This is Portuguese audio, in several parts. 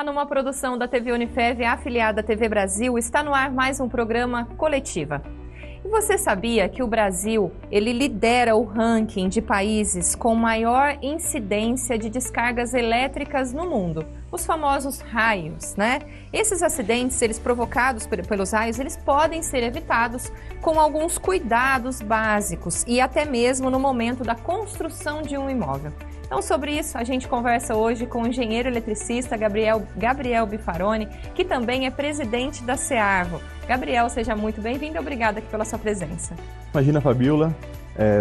numa produção da TV Unifev, afiliada à TV Brasil, está no ar mais um programa Coletiva. E você sabia que o Brasil, ele lidera o ranking de países com maior incidência de descargas elétricas no mundo? Os famosos raios, né? Esses acidentes, eles provocados pelos raios, eles podem ser evitados com alguns cuidados básicos e até mesmo no momento da construção de um imóvel. Então, sobre isso, a gente conversa hoje com o engenheiro eletricista Gabriel Bifaroni, que também é presidente da Cearvo. Gabriel, seja muito bem-vindo e obrigada aqui pela sua presença. Imagina, Fabiola.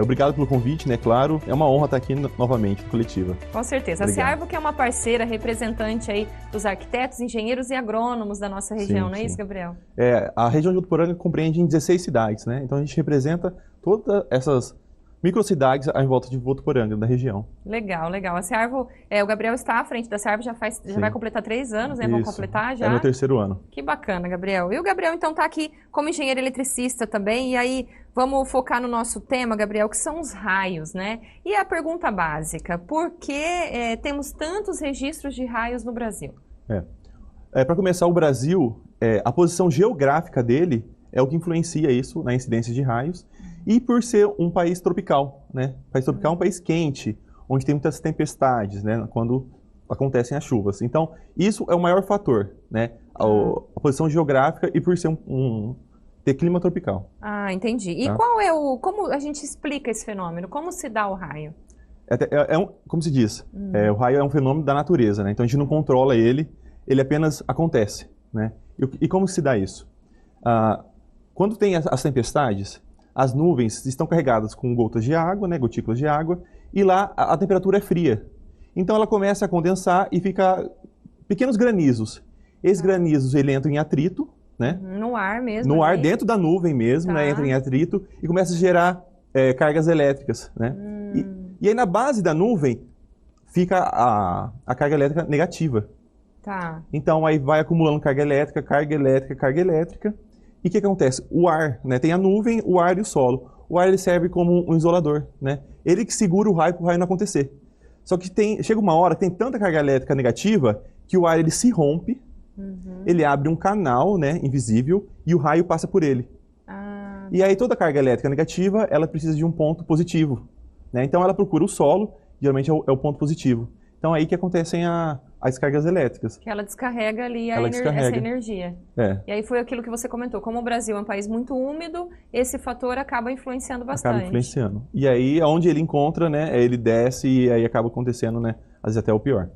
Obrigado pelo convite, né? Claro, é uma honra estar aqui novamente, coletiva. Com certeza. Obrigado. A Cearvo, que é uma parceira representante aí dos arquitetos, engenheiros e agrônomos da nossa região, não é isso, Gabriel? A região de Votuporanga compreende em 16 cidades, né? Então a gente representa todas essas microcidades em volta de Votuporanga, da região. Legal, legal. A Cearvo, o Gabriel está à frente da Cearvo, já vai completar 3 anos, né? Vamos completar já? É meu 3º ano. Que bacana, Gabriel. E o Gabriel, então, está aqui como engenheiro eletricista também, e aí vamos focar no nosso tema, Gabriel, que são os raios, né? E a pergunta básica, por que temos tantos registros de raios no Brasil? Para começar, o Brasil, a posição geográfica dele é o que influencia isso na incidência de raios, e por ser um país tropical, né? O país tropical é um país quente, onde tem muitas tempestades, né? Quando acontecem as chuvas. Então, isso é o maior fator, né? A posição geográfica e por ser ter clima tropical. Ah, entendi. E como a gente explica esse fenômeno? Como se dá o raio? Como se diz, o raio é um fenômeno da natureza, né? Então a gente não controla ele apenas acontece, né? E como se dá isso? Quando tem as tempestades, as nuvens estão carregadas com gotas de água, né, gotículas de água, e lá a temperatura é fria. Então ela começa a condensar e fica pequenos granizos. Esses granizos ele entram em atrito, né? No ar mesmo? No ar, dentro da nuvem mesmo, né? Entra em atrito e começa a gerar cargas elétricas, né? E aí na base da nuvem fica a carga elétrica negativa. Tá. Então aí vai acumulando carga elétrica, carga elétrica, carga elétrica. E o que acontece? O ar, né? Tem a nuvem, o ar e o solo. O ar ele serve como um isolador, né? Ele que segura o raio para o raio não acontecer. Só que chega uma hora que tem tanta carga elétrica negativa que o ar ele se rompe, ele abre um canal, né, invisível, e o raio passa por ele. E aí toda carga elétrica negativa, ela precisa de um ponto positivo, né? Então ela procura o solo, geralmente é o ponto positivo. Então aí que acontecem as cargas elétricas. Que ela descarrega ali essa energia. E aí foi aquilo que você comentou. Como o Brasil é um país muito úmido, esse fator acaba influenciando bastante. Acaba influenciando. E aí, onde ele encontra, né, ele desce e aí acaba acontecendo, né, às vezes até o pior.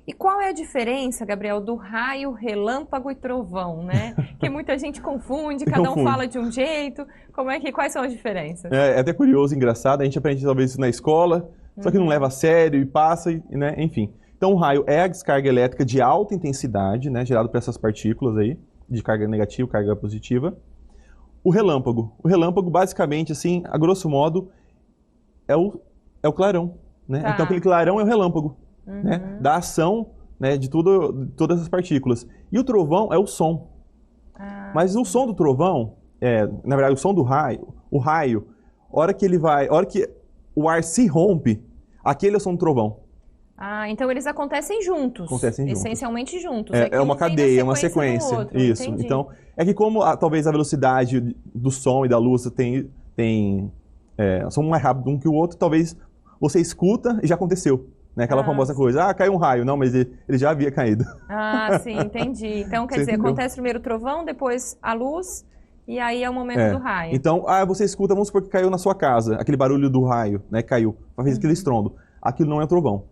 E qual é a diferença, Gabriel, do raio, relâmpago e trovão, né? Que muita gente confunde, cada um fala de um jeito. Quais são as diferenças? É até curioso, engraçado. A gente aprende talvez isso na escola, só que não leva a sério e passa, né, enfim. Então, o raio é a descarga elétrica de alta intensidade, né, gerado por essas partículas aí, de carga negativa, carga positiva. O relâmpago, basicamente, assim, a grosso modo, é o clarão, né? Então, aquele clarão é o relâmpago, né, da ação, né, de todas as partículas. E o trovão é o som. Mas o som do trovão, na verdade, o som do raio, a hora que o ar se rompe, aquele é o som do trovão. Então eles acontecem juntos. Essencialmente juntos. É uma cadeia, é uma sequência. Outro, isso. Entendi. Então, é que como talvez a velocidade do som e da luz são mais rápidos um que o outro, talvez você escuta e já aconteceu. Né? Aquela famosa coisa, caiu um raio. Não, mas ele já havia caído. Sim, entendi. Então, quer dizer, acontece primeiro o trovão, depois a luz, e aí é o momento do raio. Então, você escuta, vamos supor que caiu na sua casa, aquele barulho do raio, né, caiu, fez aquele estrondo. Aquilo não é o trovão.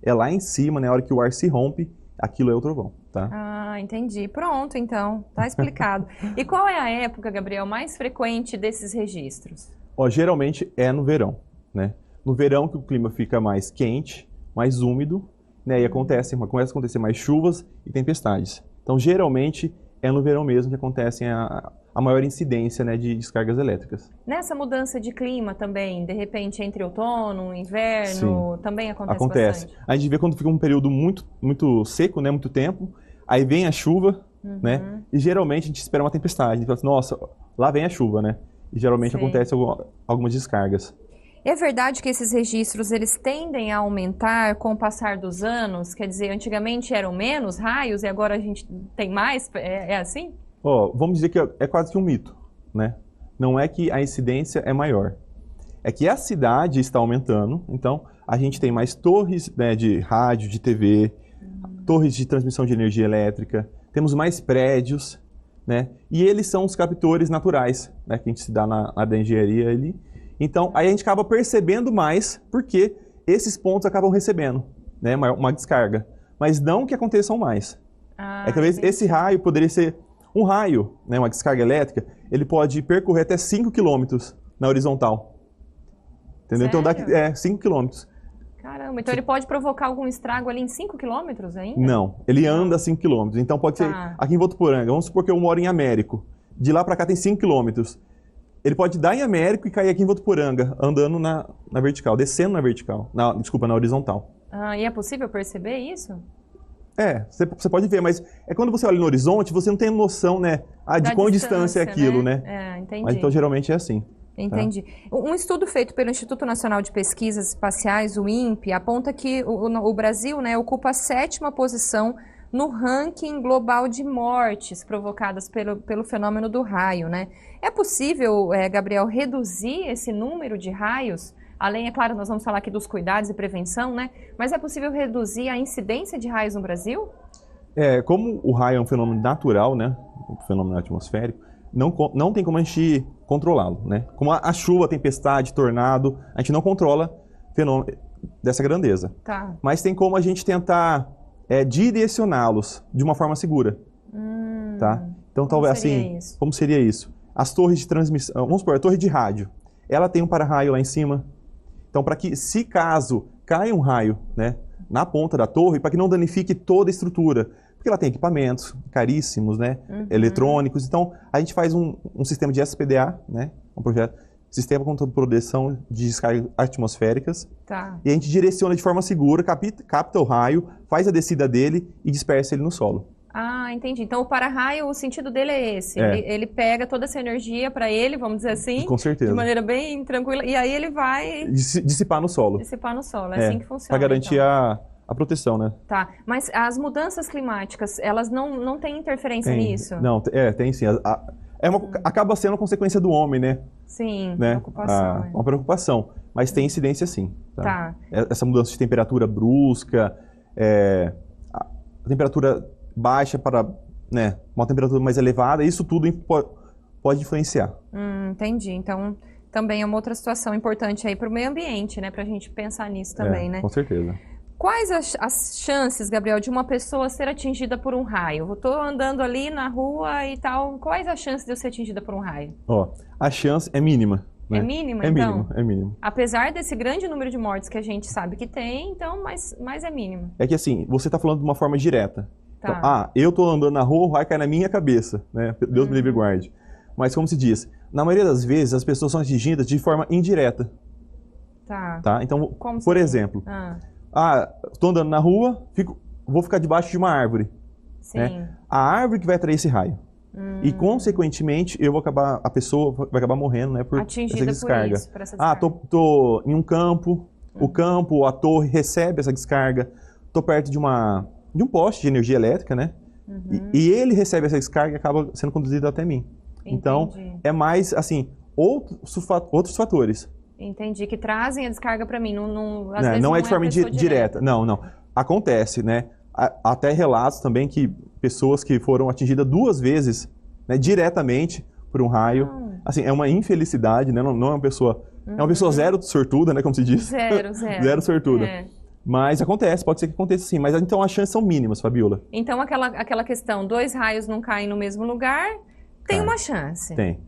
É lá em cima, na hora que o ar se rompe, aquilo é o trovão, tá? Entendi. Pronto, então. Tá explicado. E qual é a época, Gabriel, mais frequente desses registros? Geralmente é no verão, né? No verão que o clima fica mais quente, mais úmido, né? E começa a acontecer mais chuvas e tempestades. Então, geralmente, é no verão mesmo que acontecem a maior incidência, né, de descargas elétricas. Nessa mudança de clima também, de repente entre outono, inverno, também acontece bastante? A gente vê quando fica um período muito, muito seco, né, muito tempo, aí vem a chuva, né, e geralmente a gente espera uma tempestade. A gente fala assim, nossa, lá vem a chuva, né? E geralmente acontece algumas descargas. É verdade que esses registros eles tendem a aumentar com o passar dos anos? Quer dizer, antigamente eram menos raios e agora a gente tem mais? É assim? Vamos dizer que é quase que um mito, né? Não é que a incidência é maior. É que a cidade está aumentando, então a gente tem mais torres, né, de rádio, de TV, torres de transmissão de energia elétrica, temos mais prédios, né? E eles são os captores naturais, né, que a gente se dá na da engenharia ali. Então, aí a gente acaba percebendo mais porque esses pontos acabam recebendo, né, uma descarga. Mas não que aconteçam mais. É que talvez esse raio poderia ser um raio, né, uma descarga elétrica, ele pode percorrer até 5 km na horizontal. Entendeu? Sério? Então dá 5 km. Caramba, então ele pode provocar algum estrago ali em 5 quilômetros ainda? Não, ele anda 5 km. Então pode ser aqui em Votuporanga, vamos supor que eu moro em Américo. De lá para cá tem 5 km. Ele pode dar em Américo e cair aqui em Votuporanga, andando na vertical, descendo na vertical. Desculpa, na horizontal. E é possível perceber isso? Você pode ver, mas é quando você olha no horizonte, você não tem noção, né, de quão distância é aquilo, né? Entendi. Mas então geralmente é assim. Entendi. Tá? Um estudo feito pelo Instituto Nacional de Pesquisas Espaciais, o INPE, aponta que o Brasil, né, ocupa a 7ª posição no ranking global de mortes provocadas pelo fenômeno do raio, né? É possível, Gabriel, reduzir esse número de raios? Além, é claro, nós vamos falar aqui dos cuidados e prevenção, né? Mas é possível reduzir a incidência de raios no Brasil? Como o raio é um fenômeno natural, né? Um fenômeno atmosférico, não tem como a gente controlá-lo, né? Como a chuva, a tempestade, tornado, a gente não controla fenômeno dessa grandeza. Tá. Mas tem como a gente tentar direcioná-los de uma forma segura, tá? Então, talvez assim, como seria isso? As torres de transmissão, vamos supor, a torre de rádio, ela tem um para-raio lá em cima. Então, para que, se caso caia um raio, né, na ponta da torre, para que não danifique toda a estrutura, porque ela tem equipamentos caríssimos, né, eletrônicos. Então, a gente faz um sistema de SPDA, né, um projeto, Sistema contra Proteção de Descargas Atmosféricas. Tá. E a gente direciona de forma segura, capta o raio, faz a descida dele e dispersa ele no solo. Entendi. Então, o para-raio, o sentido dele é esse. Ele pega toda essa energia para ele, vamos dizer assim. Com certeza. De maneira bem tranquila. E aí ele vai... Dissipar no solo. Dissipar no solo. É assim que funciona. Para garantir então. a proteção, né? Tá. Mas as mudanças climáticas, elas não têm interferência nisso? Não, tem sim. Acaba sendo consequência do homem, né? Sim, né? preocupação. Uma preocupação. Mas tem incidência sim. Tá. Essa mudança de temperatura brusca, a temperatura baixa para, né, uma temperatura mais elevada, isso tudo pode influenciar. Entendi. Então, também é uma outra situação importante aí para o meio ambiente, né? Para a gente pensar nisso também, né? Com certeza. Quais as chances, Gabriel, de uma pessoa ser atingida por um raio? Eu estou andando ali na rua e tal, quais as chances de eu ser atingida por um raio? A chance é mínima. Né? É mínima, então? É mínimo. Apesar desse grande número de mortes que a gente sabe que tem, então, mas é mínimo. É que assim, você está falando de uma forma direta. Tá. Então, eu estou andando na rua, o raio cai na minha cabeça, né? Deus me livre e guarde. Mas como se diz, na maioria das vezes as pessoas são atingidas de forma indireta. Tá. Então, por exemplo, estou andando na rua, vou ficar debaixo de uma árvore. Sim. Né? A árvore que vai atrair esse raio. E, consequentemente, a pessoa vai acabar morrendo, né, por atingida essa descarga. por essa descarga. Tô em um campo, a torre recebe essa descarga, tô perto de um poste de energia elétrica, né? E ele recebe essa descarga e acaba sendo conduzido até mim. Entendi. Então, é mais, assim, outros fatores. Entendi, que trazem a descarga para mim, às vezes não é de forma direta. Não. Acontece, né? Até relatos também que pessoas que foram atingidas 2 vezes, né, diretamente por um raio. Assim, é uma infelicidade, né? Não é uma pessoa... É uma pessoa zero sortuda, né? Como se diz. Zero sortuda. Mas acontece, pode ser que aconteça sim. Mas então as chances são mínimas, Fabiola. Então aquela questão, 2 raios não caem no mesmo lugar, tem uma chance. Tem.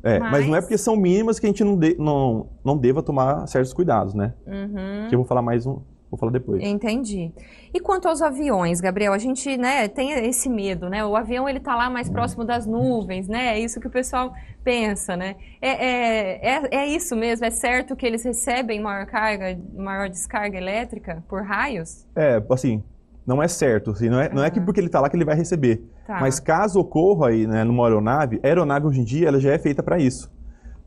Mas não é porque são mínimas que a gente não deva tomar certos cuidados, né? Que eu vou falar vou falar depois. Entendi. E quanto aos aviões, Gabriel, a gente, né, tem esse medo, né? O avião, ele tá lá mais próximo das nuvens, né? É isso que o pessoal pensa, né? É isso mesmo? É certo que eles recebem maior descarga elétrica por raios? Assim, não é certo. Assim, não é que porque ele tá lá que ele vai receber. Mas caso ocorra aí, né, numa aeronave, a aeronave hoje em dia ela já é feita para isso.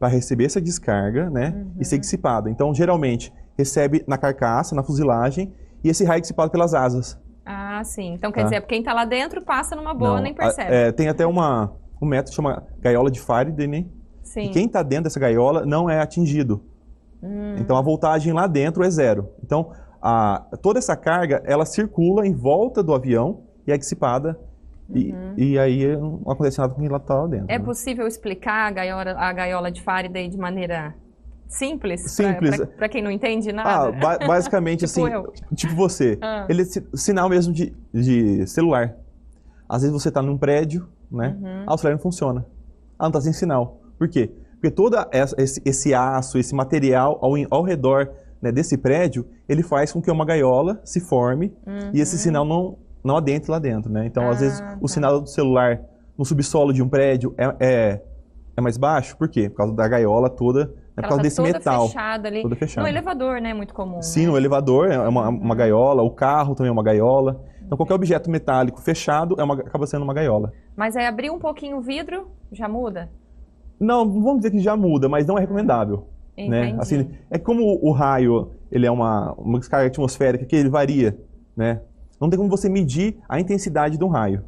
para receber essa descarga, né, e ser dissipado. Então, geralmente, recebe na carcaça, na fuselagem, e esse raio é dissipado pelas asas. Ah, sim. Então, quer dizer, quem está lá dentro passa numa boa, nem percebe. Tem até um método que chama gaiola de Faraday, né? Sim. E quem está dentro dessa gaiola não é atingido. Então, a voltagem lá dentro é zero. Então, toda essa carga, ela circula em volta do avião e é dissipada. E aí não acontece nada com quem está lá dentro. É possível explicar a gaiola de Faraday de maneira simples? Simples. Para quem não entende nada? Basicamente tipo assim, tipo você. Ele é sinal mesmo de celular. Às vezes você está num prédio, né? O celular não funciona. Não está sem sinal. Por quê? Porque todo esse aço, esse material ao redor, né, desse prédio, ele faz com que uma gaiola se forme e esse sinal não adentre lá dentro, né? Então, às vezes, o sinal do celular no subsolo de um prédio é mais baixo. Por quê? Por causa da gaiola toda, por causa desse metal. Fechada ali. Toda fechada. No elevador, né? Muito comum. Sim, né? no elevador é uma gaiola, o carro também é uma gaiola. Então, qualquer objeto metálico fechado acaba sendo uma gaiola. Mas aí abrir um pouquinho o vidro, já muda? Não, vamos dizer que já muda, mas não é recomendável. Né? Assim, é como o raio, ele é uma descarga atmosférica que ele varia, né? Não tem como você medir a intensidade de um raio.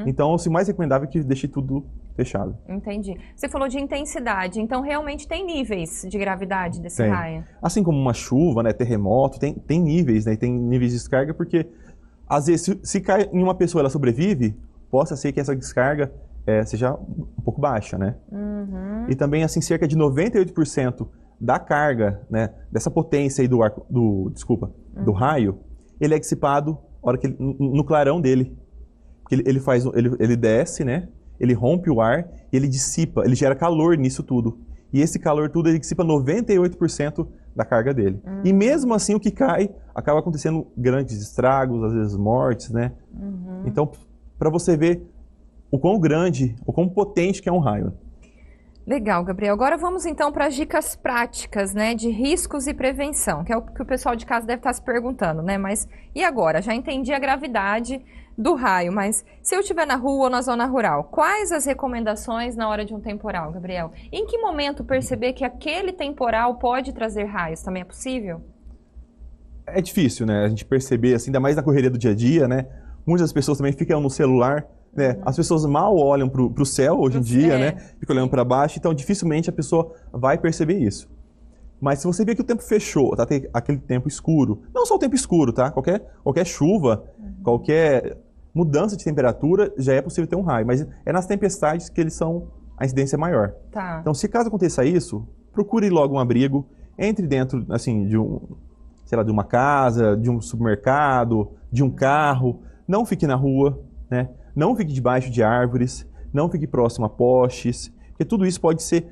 Então, o mais recomendável é que deixe tudo fechado. Entendi. Você falou de intensidade, então realmente tem níveis de gravidade desse raio? Assim como uma chuva, né, terremoto, tem níveis, né? Tem níveis de descarga, porque às vezes se cai em uma pessoa e ela sobrevive, possa ser que essa descarga seja um pouco baixa, né? E também, assim, cerca de 98% da carga, né, dessa potência aí do raio, ele é dissipado no clarão dele. Porque ele desce, né? Ele rompe o ar e ele dissipa, ele gera calor nisso tudo. E esse calor tudo, ele dissipa 98% da carga dele. E mesmo assim, o que cai, acaba acontecendo grandes estragos, às vezes mortes, né? Então, para você ver o quão grande, o quão potente que é um raio. Legal, Gabriel. Agora vamos então para as dicas práticas, né, de riscos e prevenção, que é o que o pessoal de casa deve estar se perguntando, né? Mas e agora? Já entendi a gravidade do raio, mas se eu estiver na rua ou na zona rural, quais as recomendações na hora de um temporal, Gabriel? Em que momento perceber que aquele temporal pode trazer raios? Também é possível? É difícil, né? A gente perceber, assim, ainda mais na correria do dia a dia, né? Muitas pessoas também ficam no celular, né? As pessoas mal olham para o céu hoje em dia, né? Ficam olhando para baixo, então dificilmente a pessoa vai perceber isso. Mas se você vê que o tempo fechou, tá? Tem aquele tempo escuro, não só o tempo escuro, tá? Qualquer chuva, qualquer mudança de temperatura, já é possível ter um raio. Mas é nas tempestades que a incidência é maior. Tá. Então, se caso aconteça isso, procure logo um abrigo, entre dentro, assim, de uma casa, de um supermercado, de um carro. Não fique na rua, né? Não fique debaixo de árvores, não fique próximo a postes, porque tudo isso pode ser...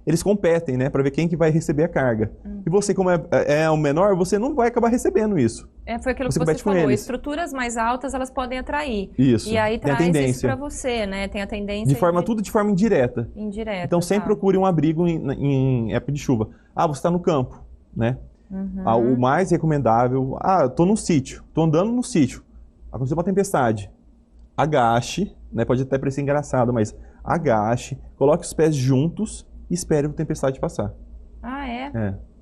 Eles competem, né, para ver quem que vai receber a carga. E você, como é o menor, você não vai acabar recebendo isso. Foi aquilo que você falou, estruturas mais altas, elas podem atrair. Isso. E aí traz isso para você, né? Tem a tendência... Tudo de forma indireta. Então, sempre procure um abrigo em época de chuva. Você está no campo, né? O mais recomendável... eu tô num sítio, tô andando no sítio. Aconteceu uma tempestade. Agache, né? Pode até parecer engraçado, mas agache, coloque os pés juntos e espere a tempestade passar.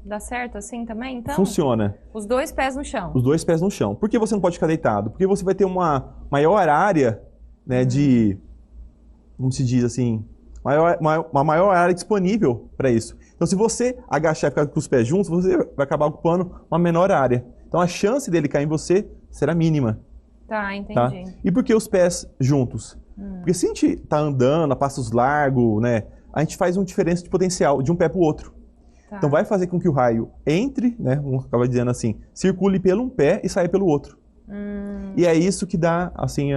Dá certo assim também, então? Funciona. Os dois pés no chão. Os dois pés no chão. Por que você não pode ficar deitado? Porque você vai ter uma maior área, né, como se diz assim, uma maior área disponível para isso. Então, se você agachar e ficar com os pés juntos, você vai acabar ocupando uma menor área. Então, a chance dele cair em você será mínima. Tá, entendi. Tá? E por que os pés juntos? Porque se a gente está andando a passos largos, né, a gente faz uma diferença de potencial de um pé para o outro. Tá. Então vai fazer com que o raio entre, né, vamos acabar dizendo assim, circule pelo um pé e saia pelo outro. E é isso que dá, assim,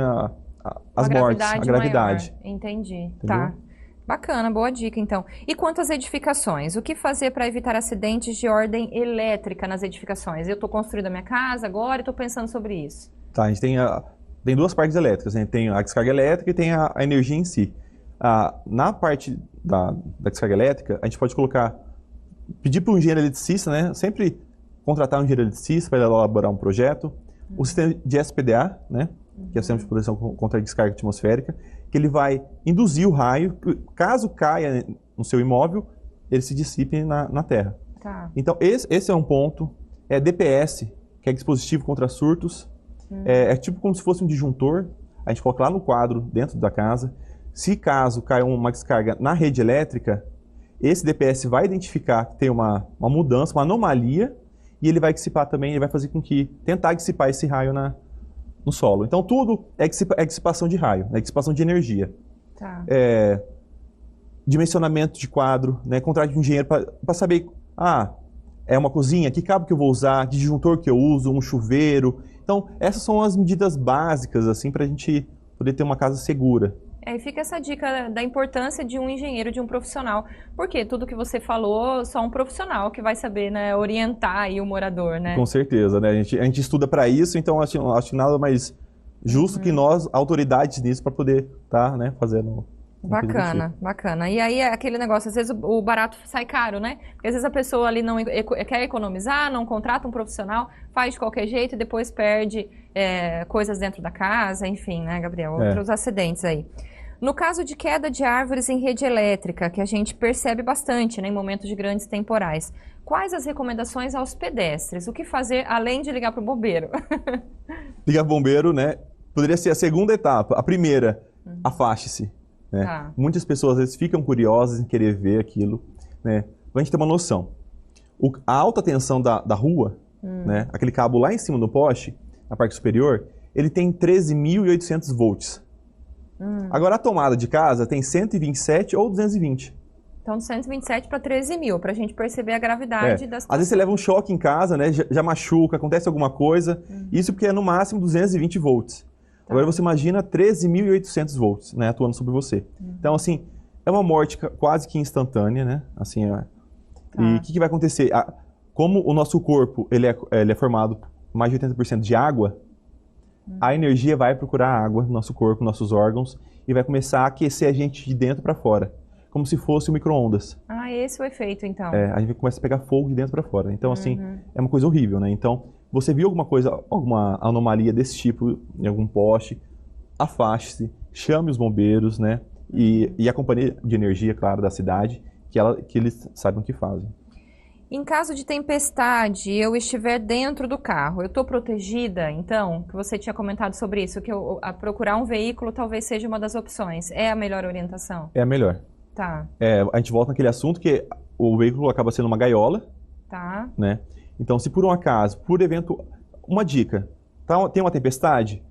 as mortes, a gravidade. Maior. Entendi. Entendeu? Tá. Bacana, boa dica então. E quanto às edificações? O que fazer para evitar acidentes de ordem elétrica nas edificações? Eu estou construindo a minha casa agora e estou pensando sobre isso. Tá, a gente tem duas partes elétricas, né? Tem a descarga elétrica e tem a energia em si. Na parte da descarga elétrica, a gente pode pedir para um engenheiro eletricista, né? Sempre contratar um engenheiro eletricista para elaborar um projeto. O sistema de SPDA, né? Que é o Sistema de Proteção contra a Descarga Atmosférica, que ele vai induzir o raio, caso caia no seu imóvel, ele se dissipe na terra. Tá. Então, esse é um ponto. DPS, que é dispositivo contra surtos. É tipo como se fosse um disjuntor. A gente coloca lá no quadro, dentro da casa. Se caso caia uma descarga na rede elétrica, esse DPS vai identificar que tem uma mudança, uma anomalia, e ele vai dissipar também, ele vai fazer com que, tentar dissipar esse raio no solo. Então, tudo é dissipação de raio, é dissipação de energia. Tá. Dimensionamento de quadro, né? Contrato de um engenheiro para saber, é uma cozinha, que cabo que eu vou usar, que disjuntor que eu uso, um chuveiro. Então, essas são as medidas básicas, assim, para a gente poder ter uma casa segura. E fica essa dica da importância de um engenheiro, de um profissional. Porque tudo que você falou, só um profissional que vai saber, né, orientar aí o morador, né? Com certeza, né? A gente estuda para isso, então acho nada mais justo que nós, autoridades nisso, para poder estar, né, fazendo... Bacana, bacana. E aí é aquele negócio, às vezes o barato sai caro, né? Porque às vezes a pessoa ali não quer economizar, não contrata um profissional, faz de qualquer jeito e depois perde coisas dentro da casa, enfim, né, Gabriel? Outros acidentes aí. No caso de queda de árvores em rede elétrica, que a gente percebe bastante, né, em momentos de grandes temporais, quais as recomendações aos pedestres? O que fazer além de ligar para o bombeiro? Ligar para o bombeiro, né? Poderia ser a segunda etapa. A primeira, afaste-se. Né? Tá. Muitas pessoas às vezes ficam curiosas em querer ver aquilo, né? Pra gente ter uma noção. A alta tensão da rua, né? Aquele cabo lá em cima do poste, na parte superior, ele tem 13.800 volts. Agora a tomada de casa tem 127 ou 220. Então, de 127 para 13 mil, para a gente perceber a gravidade da situação. Às vezes você leva um choque em casa, né? Já machuca, acontece alguma coisa. Isso porque é no máximo 220 volts. Agora você imagina 13.800 volts, né, atuando sobre você. Então, assim, é uma morte quase que instantânea, né? Assim, E o que vai acontecer? Como o nosso corpo ele é formado mais de 80% de água, a energia vai procurar água no nosso corpo, nos nossos órgãos, e vai começar a aquecer a gente de dentro para fora, como se fosse um micro-ondas. Esse é o efeito, então. A gente começa a pegar fogo de dentro para fora. Então, assim, é uma coisa horrível, né? Então, você viu alguma anomalia desse tipo em algum poste, afaste-se, chame os bombeiros, né? E a companhia de energia, claro, da cidade, que eles saibam o que fazem. Em caso de tempestade, eu estiver dentro do carro, eu estou protegida, então? Que você tinha comentado sobre isso, que procurar um veículo talvez seja uma das opções. É a melhor orientação? É a melhor. Tá. A gente volta naquele assunto que o veículo acaba sendo uma gaiola, né? Então, se por um acaso, por evento, uma dica, tem uma tempestade,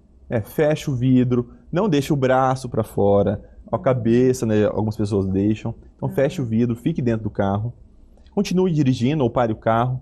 fecha o vidro, não deixa o braço para fora, a cabeça, né, algumas pessoas deixam. Então, feche o vidro, fique dentro do carro, continue dirigindo ou pare o carro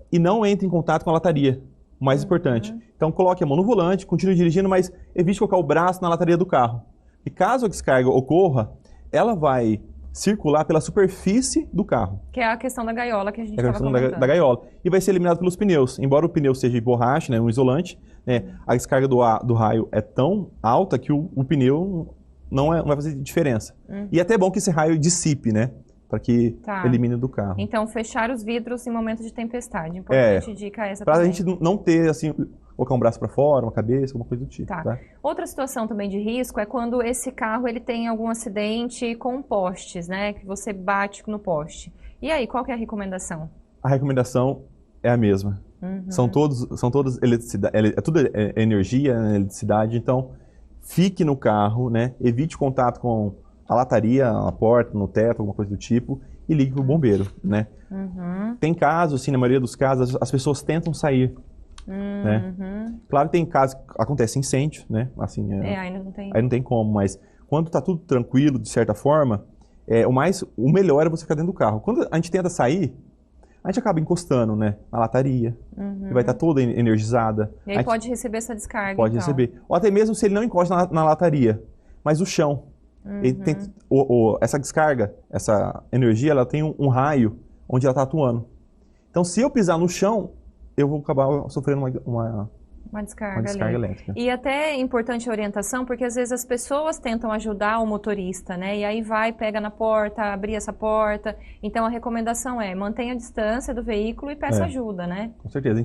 e não entre em contato com a lataria, o mais importante. Então, coloque a mão no volante, continue dirigindo, mas evite colocar o braço na lataria do carro. E caso a descarga ocorra, ela vai circular pela superfície do carro. Que é a questão da gaiola que a gente estava comentando. Da gaiola. E vai ser eliminado pelos pneus. Embora o pneu seja de borracha, né, um isolante, né, a descarga do raio é tão alta que o pneu não vai fazer diferença. E é até bom que esse raio dissipe, né? Para que elimine do carro. Então, fechar os vidros em momento de tempestade. Importante dica essa também. Para a gente não ter, assim, colocar um braço para fora, uma cabeça, alguma coisa do tipo. Tá. Outra situação também de risco é quando esse carro ele tem algum acidente com postes, né? Que você bate no poste. E aí, qual que é a recomendação? A recomendação é a mesma. São todos eletricidade, é tudo energia, eletricidade. Então, fique no carro, né? Evite contato com a lataria, a porta, no teto, alguma coisa do tipo, e ligue para o bombeiro, né? Tem casos, assim, na maioria dos casos, as pessoas tentam sair. Né? Claro que tem casos que acontece incêndio, né? Assim, aí não tem como, mas quando está tudo tranquilo, de certa forma, o melhor é você ficar dentro do carro. Quando a gente tenta sair, a gente acaba encostando, né? A lataria, que vai estar toda energizada. E aí pode receber essa descarga, Pode receber. Ou até mesmo se ele não encosta na lataria, mas o chão. Ele tem, essa descarga, essa energia, ela tem um raio onde ela está atuando. Então, se eu pisar no chão, eu vou acabar sofrendo uma descarga elétrica. E até é importante a orientação, porque às vezes as pessoas tentam ajudar o motorista, né? E aí pega na porta, abrir essa porta. Então a recomendação é mantenha a distância do veículo e peça ajuda, né? Com certeza. A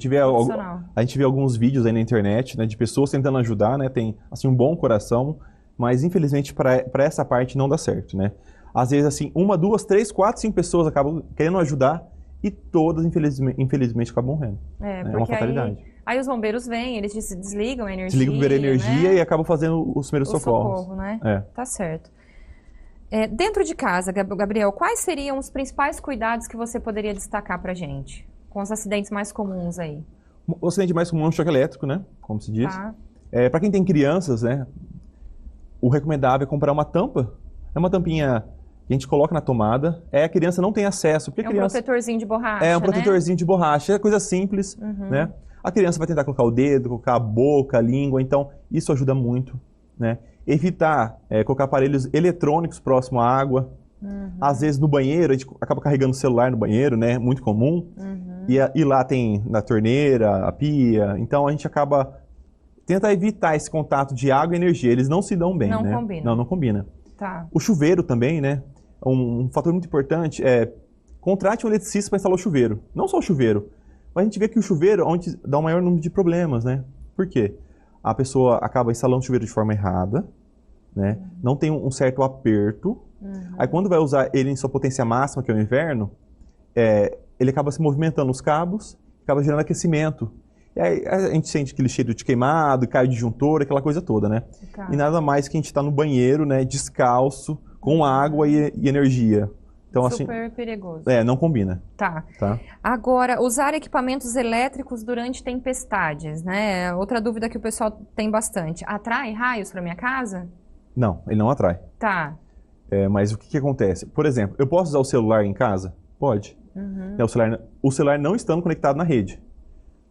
gente vê alguns vídeos aí na internet, né, de pessoas tentando ajudar, né? Tem assim um bom coração, mas infelizmente para essa parte não dá certo, né? Às vezes, assim, 1, 2, 3, 4, 5 pessoas acabam querendo ajudar e todas, infelizmente acabam morrendo. É, É porque uma fatalidade. aí os bombeiros vêm, eles desligam a energia. Desligam a energia, né? e acabam fazendo os primeiros socorros. Socorro, né? É. Tá certo. Dentro de casa, Gabriel, quais seriam os principais cuidados que você poderia destacar pra gente? Com os acidentes mais comuns aí. O acidente mais comum é um choque elétrico, né? Como se diz. Tá. Para quem tem crianças, né? O recomendável é comprar uma tampa. É uma tampinha que a gente coloca na tomada. A criança não tem acesso. Porque É um protetorzinho de borracha, É um protetorzinho de borracha. É coisa simples, Uhum. né? A criança vai tentar colocar o dedo, colocar a boca, a língua. Então, isso ajuda muito, né? Evitar colocar aparelhos eletrônicos próximo à água. Uhum. Às vezes no banheiro, a gente acaba carregando o celular no banheiro, né? Muito comum. Uhum. E lá tem na torneira, a pia. Então a gente acaba... Tenta evitar esse contato de água e energia. Eles não se dão bem, Não né? combina. Não combina. Tá. O chuveiro também, né? Um fator muito importante é... Contrate um eletricista para instalar o chuveiro. Não só o chuveiro. Mas a gente vê que o chuveiro é onde dá o maior número de problemas, né? Por quê? A pessoa acaba instalando o chuveiro de forma errada, né? Não tem um certo aperto. Uhum. Aí quando vai usar ele em sua potência máxima, que é o inverno, ele acaba se movimentando os cabos, acaba gerando aquecimento. E aí a gente sente aquele cheiro de queimado, cai o disjuntor, aquela coisa toda, né? Tá. E nada mais que a gente está no banheiro, né? Descalço, com água e energia. Então, Super assim, perigoso. não combina. Tá. Tá? Agora, usar equipamentos elétricos durante tempestades, né? Outra dúvida que o pessoal tem bastante. Atrai raios para minha casa? Não, ele não atrai. Tá. Mas o que acontece? Por exemplo, eu posso usar o celular em casa? Pode. Uhum. O celular não estando conectado na rede.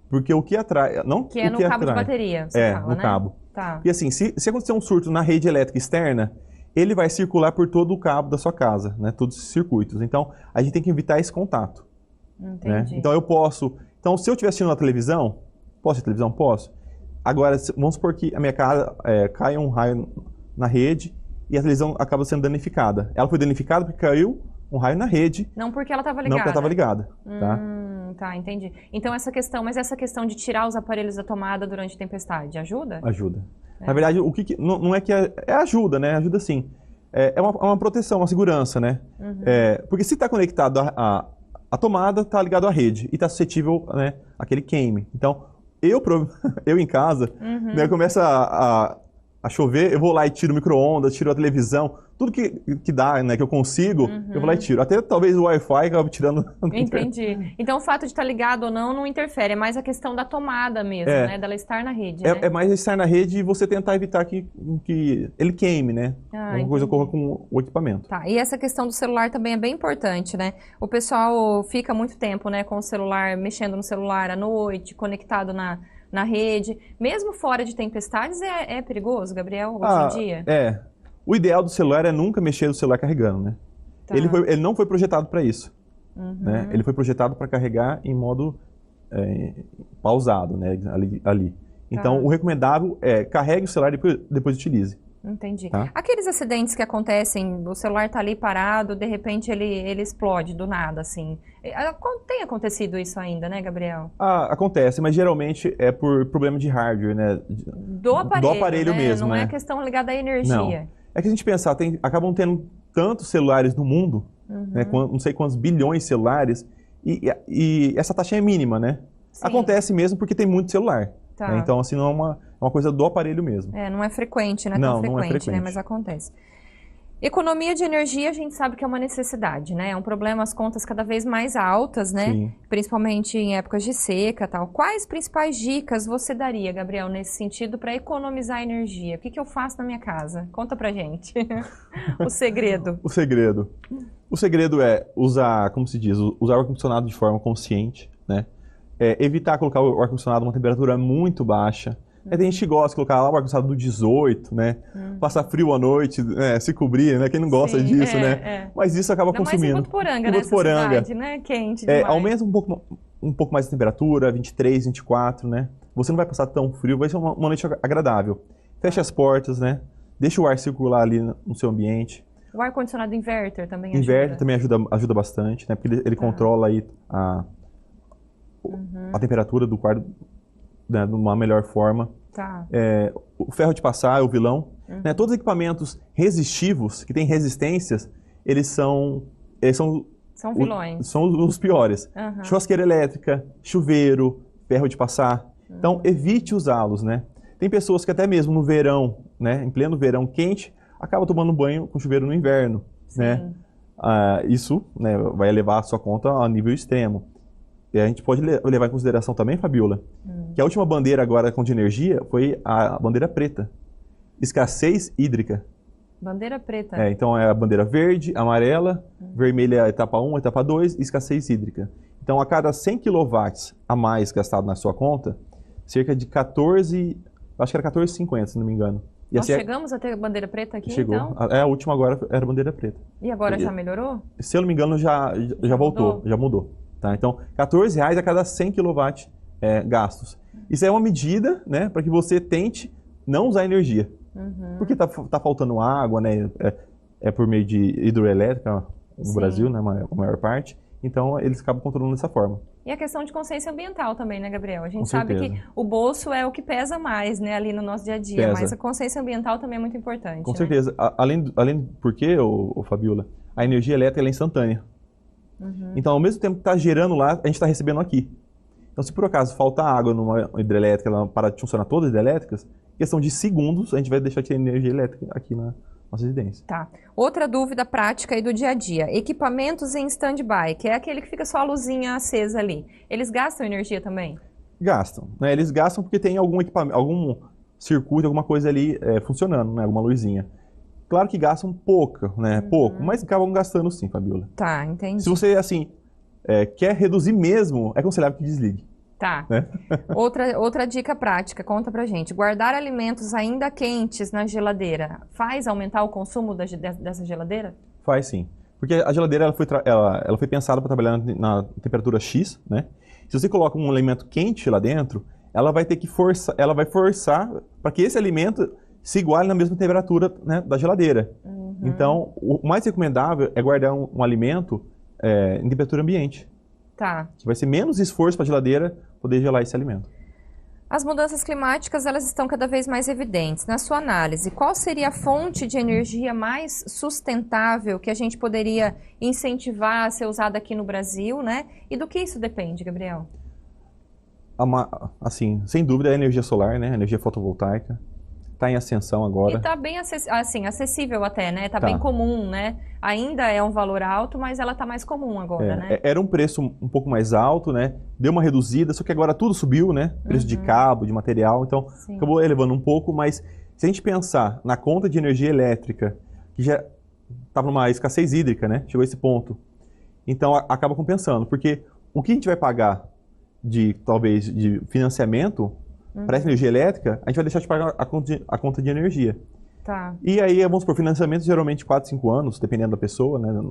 Porque o que atrai... Não Que é no cabo de bateria, você fala, no né? cabo. Tá. E assim, se acontecer um surto na rede elétrica externa, ele vai circular por todo o cabo da sua casa, né? Todos os circuitos. Então, a gente tem que evitar esse contato. Entendi. Né? Então, eu posso... Então, se eu estiver assistindo a televisão, posso assistir televisão? Posso. Agora, vamos supor que a minha casa cai um raio na rede e a televisão acaba sendo danificada. Ela foi danificada porque caiu um raio na rede. Não porque ela estava ligada. Não porque ela estava ligada. Tá? Tá, entendi. Então essa questão de tirar os aparelhos da tomada durante a tempestade, ajuda? Ajuda. Na verdade, não é que ajuda, né? Ajuda sim. É uma proteção, uma segurança, né? Uhum. Porque se está conectado a tomada, está ligado à rede e está suscetível, né, àquele queime. Então, eu em casa, né, começa a chover, eu vou lá e tiro o micro-ondas, tiro a televisão, tudo que dá, né, que eu consigo, eu vou lá e tiro. Até talvez o Wi-Fi acaba tirando. Entendi. Então o fato de estar ligado ou não interfere, é mais a questão da tomada mesmo, né? Dela estar na rede, né? É mais estar na rede e você tentar evitar que ele queime, né? Alguma coisa ocorra com o equipamento. Tá, e essa questão do celular também é bem importante, né? O pessoal fica muito tempo, né, com o celular, mexendo no celular à noite, conectado na rede. Mesmo fora de tempestades, é perigoso, Gabriel, hoje em dia? O ideal do celular é nunca mexer no celular carregando, né? Tá. Ele não foi projetado para isso. Né? Ele foi projetado para carregar em modo pausado, né? Ali. Então, o recomendável é carregue o celular e depois utilize. Entendi. Tá? Aqueles acidentes que acontecem, o celular tá ali parado, de repente ele explode do nada, assim. Tem acontecido isso ainda, né, Gabriel? Acontece, mas geralmente é por problema de hardware, né? Do aparelho, né? Mesmo, Não né? é questão ligada à energia. Não. É que a gente pensar, acabam tendo tantos celulares no mundo, né? Não sei quantos bilhões de celulares, e essa taxa é mínima, né? Sim. Acontece mesmo porque tem muito celular. Tá. Né? Então, assim, não é uma coisa do aparelho mesmo. Não é frequente, não é Não, tão frequente, não é frequente. né? Mas acontece. Economia de energia, a gente sabe que é uma necessidade, né? É um problema, as contas cada vez mais altas, né? Sim. Principalmente em épocas de seca e tal. Quais principais dicas você daria, Gabriel, nesse sentido, para economizar energia? O que eu faço na minha casa? Conta pra gente. O segredo. O segredo é usar, como se diz, usar o ar-condicionado de forma consciente, né? Evitar colocar o ar-condicionado a uma temperatura muito baixa. Tem gente que gosta de colocar lá o ar-condicionado do 18, né? Passar frio à noite, se cobrir, né? Quem não gosta disso, né? Mas isso acaba consumindo. Mais em Votuporanga, nessa cidade, né? Quente demais. Aumenta um pouco mais a temperatura, 23, 24, né? Você não vai passar tão frio, vai ser uma noite agradável. Feche as portas, né? Deixa o ar circular ali no seu ambiente. O ar-condicionado inverter também ajuda? Inverter também ajuda bastante, né? Porque ele controla aí a temperatura do quarto, né, de uma melhor forma. Tá. O ferro de passar é o vilão. Né? Todos os equipamentos resistivos, que têm resistências, eles são São vilões. são os piores. Aham. Churrasqueira elétrica, chuveiro, ferro de passar. Então, evite usá-los, né? Tem pessoas que até mesmo no verão, né, em pleno verão quente, acabam tomando banho com chuveiro no inverno, né? Isso, né, vai levar a sua conta a nível extremo. E a gente pode levar em consideração também, Fabiola, que a última bandeira agora de energia foi a bandeira preta. Escassez hídrica. Bandeira preta. Então é a bandeira verde, amarela, vermelha etapa 1, etapa 2, escassez hídrica. Então a cada 100 kW a mais gastado na sua conta, cerca de 14, acho que era 14,50, se não me engano. E Nós assim, chegou a ter bandeira preta aqui, chegou. então? A última agora era bandeira preta. E agora já melhorou? Se eu não me engano, já voltou, já mudou. Tá? Então, R$14 a cada 100 kW gastos. Isso é uma medida, né, para que você tente não usar energia. Porque tá faltando água, né? É por meio de hidroelétrica no Brasil, né, a maior parte. Então, eles acabam controlando dessa forma. E a questão de consciência ambiental também, né, Gabriel? A gente Com sabe certeza. que o bolso é o que pesa mais, né, ali no nosso dia a dia, Pesa. mas a consciência ambiental também é muito importante. Com né? certeza. Além porque, Fabiola, a energia elétrica ela é instantânea. Então, ao mesmo tempo que está gerando lá, a gente está recebendo aqui. Então, se por acaso falta água numa hidrelétrica, ela para de funcionar todas as hidrelétricas, questão de segundos, a gente vai deixar de ter energia elétrica aqui na nossa residência. Tá. Outra dúvida prática aí do dia a dia. Equipamentos em stand-by, que é aquele que fica só a luzinha acesa ali. Eles gastam energia também? Gastam, né? Eles gastam porque tem algum equipamento, algum circuito, alguma coisa ali funcionando, né? Alguma luzinha. Claro que gastam pouco, né? Pouco, mas acabam gastando sim, Fabiola. Tá, entendi. Se você, assim, quer reduzir mesmo, é aconselhável que desligue. Tá. Né? Outra dica prática, conta pra gente. Guardar alimentos ainda quentes na geladeira faz aumentar o consumo dessa geladeira? Faz sim. Porque a geladeira ela foi pensada para trabalhar na temperatura X, né? Se você coloca um alimento quente lá dentro, ela vai ter que forçar para que esse alimento se iguale na mesma temperatura, né, da geladeira. Então, o mais recomendável é guardar um alimento em temperatura ambiente. Tá. Que vai ser menos esforço para a geladeira poder gelar esse alimento. As mudanças climáticas, elas estão cada vez mais evidentes. Na sua análise, qual seria a fonte de energia mais sustentável que a gente poderia incentivar a ser usada aqui no Brasil, né? E do que isso depende, Gabriel? Assim, sem dúvida, é a energia solar, né? A energia fotovoltaica. Está em ascensão agora. E está bem acessível até, né? Tá bem comum, né? Ainda é um valor alto, mas ela está mais comum agora, né? Era um preço um pouco mais alto, né? Deu uma reduzida, só que agora tudo subiu, né? Preço de cabo, de material, então acabou elevando um pouco, mas se a gente pensar na conta de energia elétrica, que já estava numa escassez hídrica, né? Chegou a esse ponto. Então acaba compensando, porque o que a gente vai pagar talvez de financiamento para essa energia elétrica, a gente vai deixar de pagar a conta de energia. Tá. E aí, vamos por financiamento, geralmente 4, 5 anos, dependendo da pessoa, né?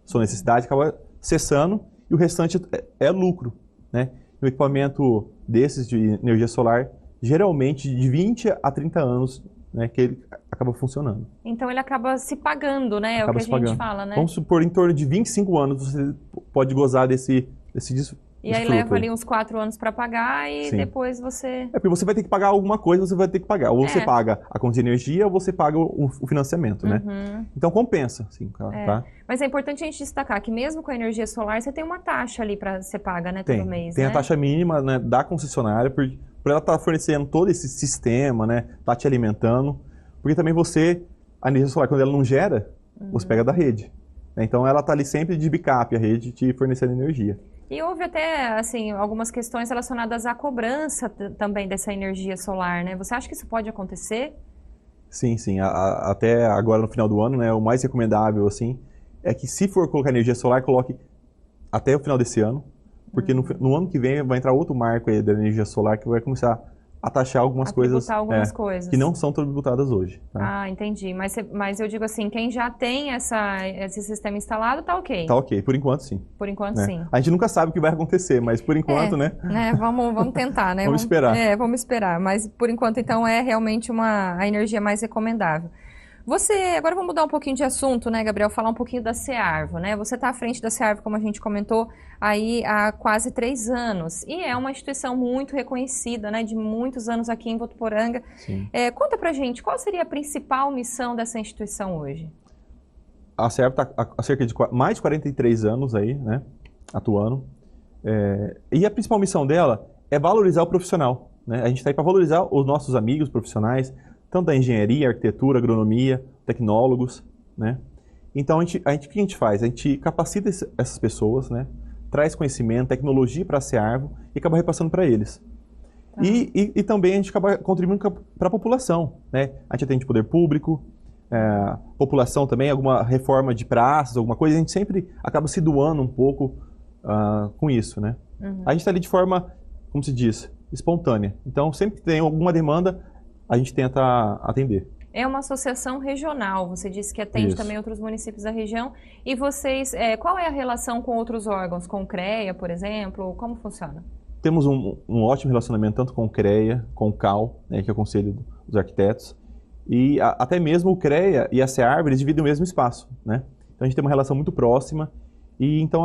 Sua necessidade, acaba cessando e o restante é lucro, né? E o equipamento desses de energia solar, geralmente de 20 a 30 anos, né? Que ele acaba funcionando. Então ele acaba se pagando, né? É o que a gente fala, né? Vamos supor, em torno de 25 anos você pode gozar desse E aí leva ali uns 4 anos para pagar e depois você... porque você vai ter que pagar alguma coisa, você vai ter que pagar. Ou você paga a conta de energia ou você paga o financiamento, né? Então compensa, sim, tá? Mas é importante a gente destacar que mesmo com a energia solar, você tem uma taxa ali para ser paga, né, todo mês, Tem né? a taxa mínima, né, da concessionária, por ela estar fornecendo todo esse sistema, né? Tá te alimentando. Porque também a energia solar, quando ela não gera, você pega da rede. Né? Então ela tá ali sempre de backup, a rede te fornecendo energia. E houve até, assim, algumas questões relacionadas à cobrança também dessa energia solar, né? Você acha que isso pode acontecer? Sim, sim. Até agora no final do ano, né, o mais recomendável, assim, é que se for colocar energia solar, coloque até o final desse ano, porque no ano que vem vai entrar outro marco aí da energia solar que vai começar a taxar algumas coisas, que não são tributadas hoje. Tá? Ah, entendi. Mas eu digo assim, quem já tem esse sistema instalado, tá ok? Tá ok, por enquanto sim. Por enquanto sim. A gente nunca sabe o que vai acontecer, mas por enquanto, né? Vamos tentar, né? Vamos esperar. Vamos esperar. Mas por enquanto, então, é realmente a energia mais recomendável. Agora vamos mudar um pouquinho de assunto, né, Gabriel? Falar um pouquinho da Cearvo, né? Você está à frente da Cearvo, como a gente comentou, aí há quase 3 anos. E é uma instituição muito reconhecida, né? De muitos anos aqui em Votuporanga. Conta pra gente, qual seria a principal missão dessa instituição hoje? a SEARV está há cerca de mais de 43 anos aí, né, atuando. E a principal missão dela é valorizar o profissional, né? A gente está aí para valorizar os nossos amigos profissionais, tanto da engenharia, arquitetura, agronomia, tecnólogos, né? Então, o que a gente faz? A gente capacita essas pessoas, né? Traz conhecimento, tecnologia para a SEARV e acaba repassando para eles. Tá. E também a gente acaba contribuindo para a população, né? A gente atende poder público, população também, alguma reforma de praças, alguma coisa, a gente sempre acaba se doando um pouco com isso, né? Uhum. A gente está ali de forma, como se diz, espontânea. Então, sempre que tem alguma demanda, a gente tenta atender. É uma associação regional, você disse que atende também outros municípios da região. E vocês, qual é a relação com outros órgãos? Com o CREA, por exemplo? Como funciona? Temos um ótimo relacionamento tanto com o CREA, com o CAL, né, que é o Conselho dos Arquitetos, e até mesmo o CREA e a SEARV, eles dividem o mesmo espaço, né? Então a gente tem uma relação muito próxima, e então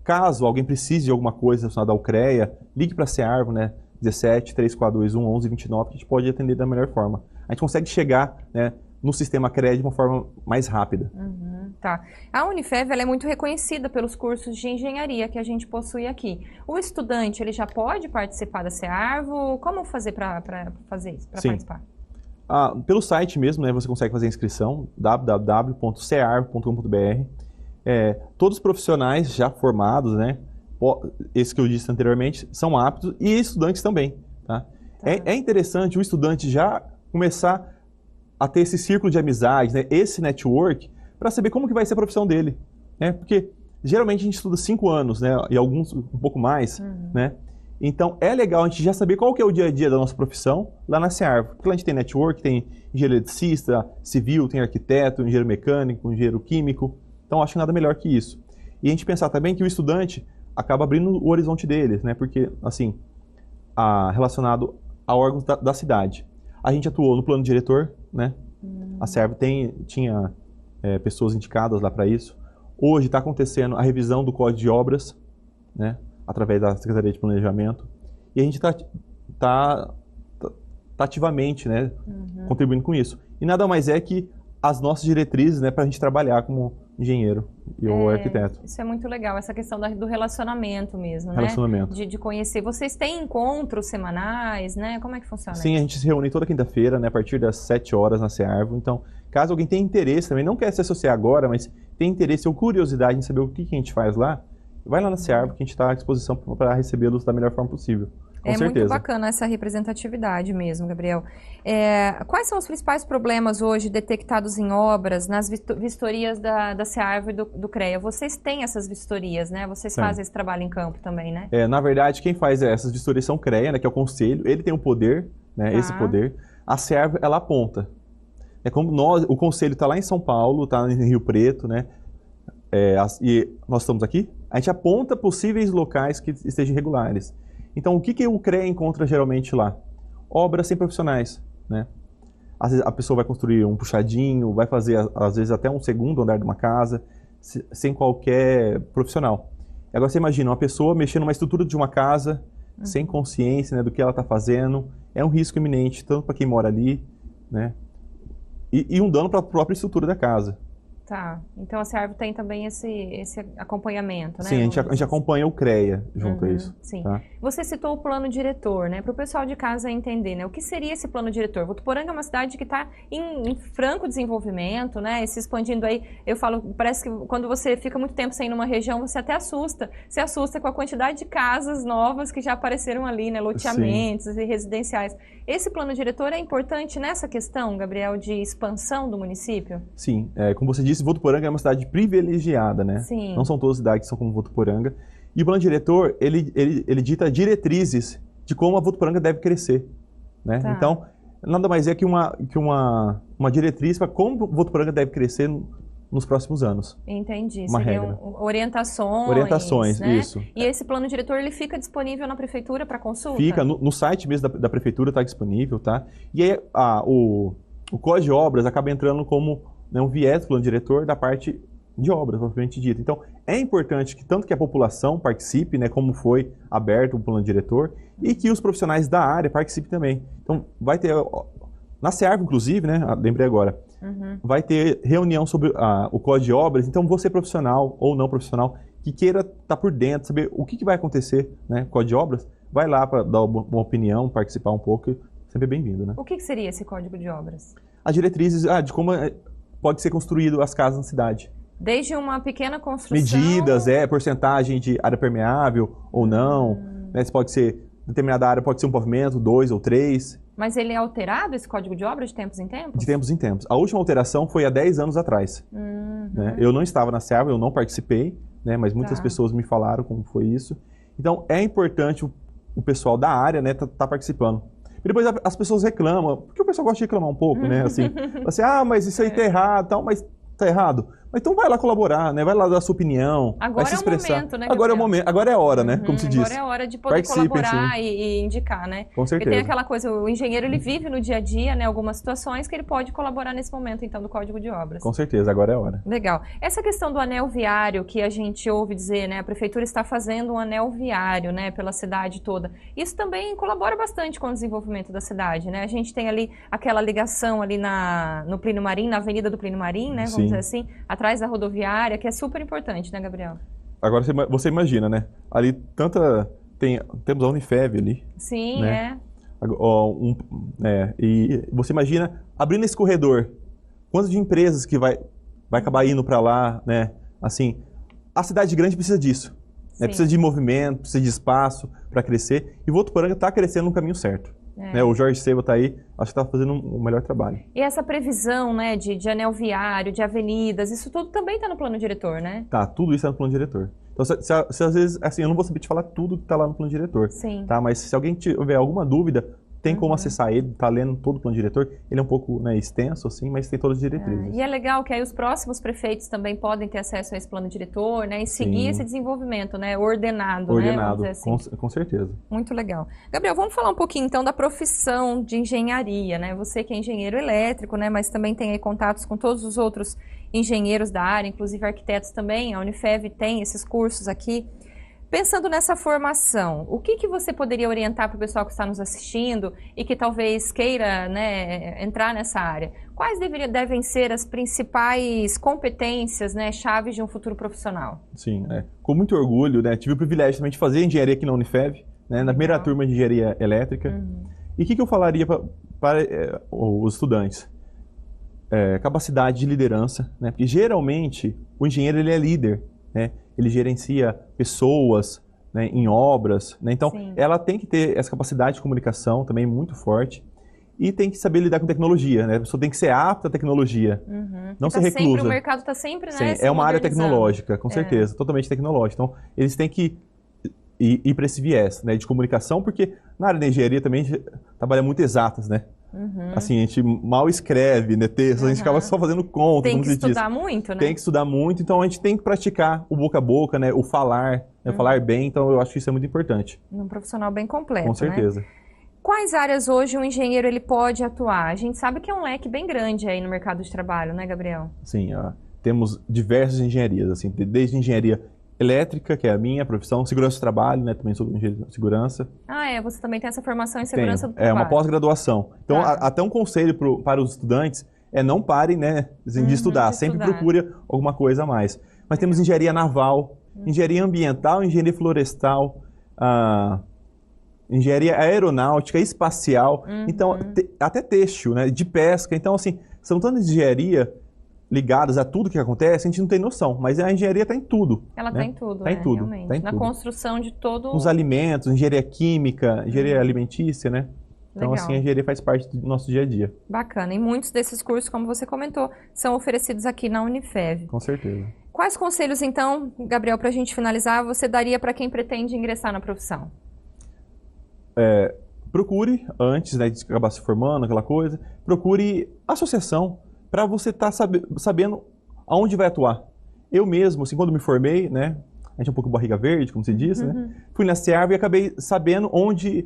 caso alguém precise de alguma coisa relacionada ao CREA, ligue para a SEARV, né, 17 3421 1129, que a gente pode atender da melhor forma. A gente consegue chegar, né, no sistema CREA de uma forma mais rápida. Uhum, tá. A Unifev ela é muito reconhecida pelos cursos de engenharia que a gente possui aqui. O estudante ele já pode participar da SEARV? Como fazer para fazer isso, para participar? Pelo site mesmo, né, você consegue fazer a inscrição, www.searv.com.br. Todos os profissionais já formados, né, esses que eu disse anteriormente, são aptos, e estudantes também. Tá? É interessante o estudante já começar a ter esse círculo de amizades, né, esse network, para saber como que vai ser a profissão dele. Né? Porque geralmente a gente estuda 5 anos, né, e alguns um pouco mais, né? Então é legal a gente já saber qual que é o dia a dia da nossa profissão lá na SEARV. Porque lá a gente tem network, tem engenheiro eletricista, civil, tem arquiteto, engenheiro mecânico, engenheiro químico. Então acho que nada melhor que isso. E a gente pensar também que o estudante acaba abrindo o horizonte deles, né? Porque, assim, relacionado a órgãos da cidade. A gente atuou no plano diretor, né? A SEARV tinha pessoas indicadas lá para isso. Hoje está acontecendo a revisão do Código de Obras, né? Através da Secretaria de Planejamento. E a gente tá ativamente, né? Contribuindo com isso. E nada mais é que as nossas diretrizes, né? Para a gente trabalhar como engenheiro ou arquiteto. Isso é muito legal, essa questão do relacionamento mesmo, né? Relacionamento. De conhecer. Vocês têm encontros semanais, né? Como é que funciona? Sim, a gente se reúne toda quinta-feira, né? A partir das 7 horas na SEARV. Então, caso alguém tenha interesse também, não quer se associar agora, mas tem interesse ou curiosidade em saber o que a gente faz lá, vai lá na SEARV que a gente está à disposição para recebê-los da melhor forma possível. Com certeza. Muito bacana essa representatividade mesmo, Gabriel. Quais são os principais problemas hoje detectados em obras, nas vistorias da SEARV e do CREA? Vocês têm essas vistorias, né? Vocês fazem esse trabalho em campo também, né? Na verdade, quem faz essas vistorias são o CREA, né, que é o conselho. Ele tem o poder, né, esse poder. A SEARV, ela aponta. É como o conselho está lá em São Paulo, está em Rio Preto, né? E nós estamos aqui. A gente aponta possíveis locais que estejam irregulares. Então, o que o CREA encontra geralmente lá? Obras sem profissionais, né? Às vezes a pessoa vai construir um puxadinho, vai fazer, às vezes, até um segundo andar de uma casa, sem qualquer profissional. Agora, você imagina uma pessoa mexendo numa estrutura de uma casa, sem consciência, né, do que ela está fazendo. É um risco iminente, tanto para quem mora ali, né? E um dano para a própria estrutura da casa. Tá, então a SEARV tem também esse acompanhamento, né? Sim, a gente acompanha o CREA junto a isso. Sim. Tá? Você citou o plano diretor, né? Para o pessoal de casa entender, né? O que seria esse plano diretor? Votuporanga é uma cidade que está em franco desenvolvimento, né? Se expandindo aí, eu falo, parece que quando você fica muito tempo sem ir numa região, você até se assusta com a quantidade de casas novas que já apareceram ali, né? Loteamentos e residenciais. Esse plano diretor é importante nessa questão, Gabriel, de expansão do município? Sim, como você disse, Votuporanga é uma cidade privilegiada, né? Sim. Não são todas as cidades que são como Votuporanga. E o plano diretor, ele dita diretrizes de como a Votuporanga deve crescer, né? Tá. Então, nada mais é que uma diretriz para como Votuporanga deve crescer nos próximos anos. Entendi. Uma Seriam regra. Orientações, né? Isso. E esse plano diretor, ele fica disponível na prefeitura para consulta? Fica, no site mesmo da prefeitura está disponível, tá? E aí o Código de Obras acaba entrando como, né, um viés do plano diretor da parte de obras, propriamente dita. Então, é importante que tanto que a população participe, né, como foi aberto o plano diretor, e que os profissionais da área participem também. Então, vai ter, na SEARV, inclusive, né, lembrei agora, vai ter reunião sobre o Código de Obras. Então, você profissional ou não profissional que queira estar por dentro, saber o que vai acontecer, né, com o Código de Obras, vai lá para dar uma opinião, participar um pouco, sempre bem-vindo, né? O que seria esse Código de Obras? As diretrizes de como pode ser construído as casas na cidade. Desde uma pequena construção... Medidas, porcentagem de área permeável ou não, né? Se pode ser, determinada área pode ser um pavimento, 2 ou 3. Mas ele é alterado, esse Código de Obras, de tempos em tempos? De tempos em tempos. A última alteração foi há 10 anos atrás. Né? Eu não estava na SEARV, eu não participei, né? Mas muitas pessoas me falaram como foi isso. Então, é importante o pessoal da área, né, tá participando. E depois as pessoas reclamam, porque o pessoal gosta de reclamar um pouco, né? Assim, mas isso aí tá errado, tal, mas tá errado. Então vai lá colaborar, né? Vai lá dar a sua opinião, agora vai se expressar. É o momento, né, agora é o momento, agora é a hora, né? Como se diz. Agora é a hora de poder colaborar e indicar, né? Com certeza. Porque tem aquela coisa, o engenheiro ele vive no dia a dia, né? Algumas situações que ele pode colaborar nesse momento, então, do Código de Obras. Com certeza, agora é a hora. Legal. Essa questão do anel viário que a gente ouve dizer, né? A prefeitura está fazendo um anel viário, né? Pela cidade toda. Isso também colabora bastante com o desenvolvimento da cidade, né? A gente tem ali aquela ligação ali no Plínio Marim, na Avenida do Plínio Marim, né? Vamos dizer assim, atrás da rodoviária, que é super importante, né, Gabriel? Agora você imagina, né? Ali temos a Unifev ali. Sim, né? E você imagina abrindo esse corredor, quantas de empresas que vai acabar indo para lá, né? Assim, a cidade grande precisa disso. Né? Precisa de movimento, precisa de espaço para crescer. E Votuporanga está crescendo no caminho certo. Né? O Jorge Seba está aí, acho que está fazendo um melhor trabalho. E essa previsão, né, de anel viário, de avenidas, isso tudo também está no plano diretor, né? Tá, tudo isso está no plano diretor. Então, se às vezes, assim, eu não vou saber te falar tudo que está lá no plano diretor. Sim. Tá? Mas se alguém tiver alguma dúvida, tem como acessar ele, tá lendo todo o plano diretor. Ele é um pouco, né, extenso, assim, mas tem todas as diretrizes. E é legal que aí os próximos prefeitos também podem ter acesso a esse plano diretor, né, e seguir esse desenvolvimento, né, ordenado, né, vamos dizer assim. Com certeza. Muito legal. Gabriel, vamos falar um pouquinho então da profissão de engenharia, né? Você que é engenheiro elétrico, né, mas também tem aí contatos com todos os outros engenheiros da área, inclusive arquitetos também. A Unifev tem esses cursos aqui. Pensando nessa formação, o que você poderia orientar para o pessoal que está nos assistindo e que talvez queira, né, entrar nessa área? Quais devem ser as principais competências, né, chaves de um futuro profissional? Sim, com muito orgulho, né, tive o privilégio também de fazer engenharia aqui na Unifev, né, na primeira turma de engenharia elétrica. E o que eu falaria para os estudantes? Capacidade de liderança, né, porque geralmente o engenheiro ele é líder, né? Ele gerencia pessoas, né, em obras, né? Então ela tem que ter essa capacidade de comunicação também muito forte e tem que saber lidar com tecnologia, né? A pessoa tem que ser apta à tecnologia, não ser reclusa. O mercado está sempre, né? É uma área tecnológica, com certeza, totalmente tecnológica. Então eles têm que ir para esse viés, né, de comunicação, porque na área da engenharia também a gente trabalha muito exatas, né? Assim, a gente mal escreve, né, textos, a gente acaba só fazendo conta. Tem que estudar muito, né? Tem que estudar muito, então a gente tem que praticar o boca a boca, né, o falar, né, falar bem, então eu acho que isso é muito importante. Um profissional bem completo, com certeza. Né? Quais áreas hoje um engenheiro ele pode atuar? A gente sabe que é um leque bem grande aí no mercado de trabalho, né, Gabriel? Sim, temos diversas engenharias, assim, desde engenharia elétrica, que é a minha profissão, segurança do trabalho, né? Também sou engenheiro de segurança. Você também tem essa formação em segurança do trabalho. É uma pós-graduação. Então, até um conselho para os estudantes é não parem, né, de estudar. Sempre procure alguma coisa a mais. Mas temos engenharia naval, engenharia ambiental, engenharia florestal, engenharia aeronáutica, espacial, então até têxtil, né, de pesca. Então, assim, são tantas engenharia ligadas a tudo que acontece, a gente não tem noção, mas a engenharia está em tudo. Ela está, né? Em tudo, tá, né? Em tudo, realmente. Tá em na tudo. Construção de todo... Os alimentos, engenharia química, engenharia alimentícia, né? Então, assim, a engenharia faz parte do nosso dia a dia. Bacana. E muitos desses cursos, como você comentou, são oferecidos aqui na Unifev. Com certeza. Quais conselhos, então, Gabriel, para a gente finalizar, você daria para quem pretende ingressar na profissão? Procure, antes, né, de acabar se formando, aquela coisa, procure associação, para você estar sabendo aonde vai atuar. Eu mesmo, assim, quando me formei, né, a gente é um pouco barriga verde, como se diz, né, fui na SEARV e acabei sabendo onde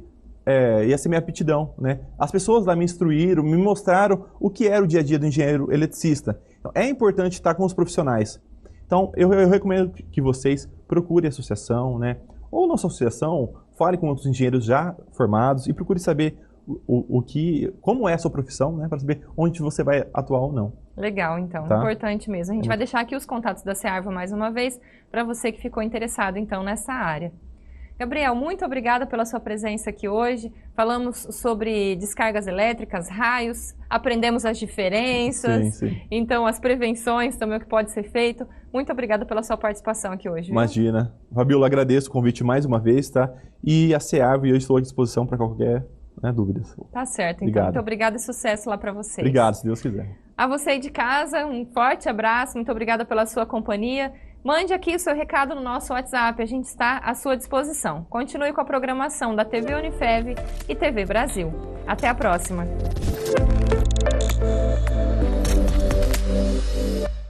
ia ser minha aptidão, né. As pessoas lá me instruíram, me mostraram o que era o dia a dia do engenheiro eletricista. Então, é importante estar com os profissionais. Então, eu recomendo que vocês procurem associação, né, ou nossa associação, fale com outros engenheiros já formados e procure saber como é a sua profissão, né? Para saber onde você vai atuar ou não. Legal, então. Tá? Importante mesmo. A gente vai deixar aqui os contatos da Cearva mais uma vez, para você que ficou interessado, então, nessa área. Gabriel, muito obrigada pela sua presença aqui hoje. Falamos sobre descargas elétricas, raios, aprendemos as diferenças, sim. Então as prevenções também, o que pode ser feito. Muito obrigada pela sua participação aqui hoje. Viu? Imagina. Fabiola, agradeço o convite mais uma vez, tá? E a Cearva, eu estou à disposição para qualquer dúvidas. Tá certo, então. Obrigado. Muito obrigada e sucesso lá para vocês. Obrigado, se Deus quiser. A você aí de casa, um forte abraço, muito obrigada pela sua companhia. Mande aqui o seu recado no nosso WhatsApp, a gente está à sua disposição. Continue com a programação da TV Unifev e TV Brasil. Até a próxima!